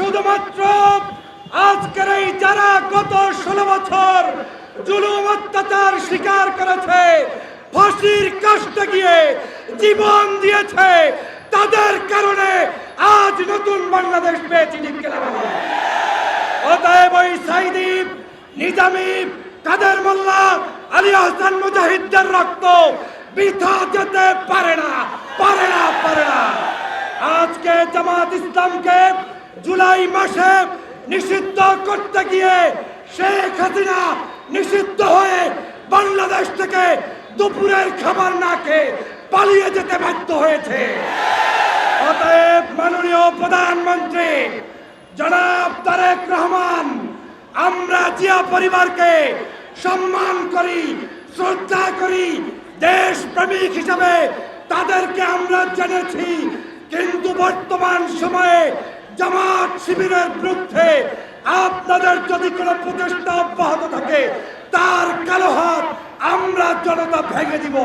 শুধুমাত্র আজকের এই যারা গত 16 বছর জুলুম অত্যাচার স্বীকার করেছে, ফাঁসির কাস্টে গিয়ে জীবন দিয়েছে, তাদের কারণে আজ নতুন বাংলাদেশ পেয়েছি। অতএব ওই সাইদি, নিজামী, কাদের মোল্লা, আলী আহসান মুজাহিদদের রক্ত বৃথা যেতে পারে না, পারে না, পারে না। আজকে জামাত ইসলামকে জুলাই মাসে নিষিদ্ধ করতে গিয়ে শেখ হাসিনা নিষিদ্ধ হয়ে বাংলাদেশ থেকে দুপুরের খাবার না খেয়ে পালিয়ে যেতে বাধ্য হয়েছে। অতএব মাননীয় প্রধানমন্ত্রী জনাব তারেক রহমান, আমরা জিয়া পরিবারকে সম্মান করি, শ্রদ্ধা করি, দেশ প্রেমিক হিসাবে তাদেরকে আমরা জেনেছি, কিন্তু বর্তমান সময়ে জামাত শিবিরের বিরুদ্ধে আপনাদের যদি কোনো প্রচেষ্টা অব্যাহত থাকে, তার কালো হাত আমরা জনতা ভেঙে দিব।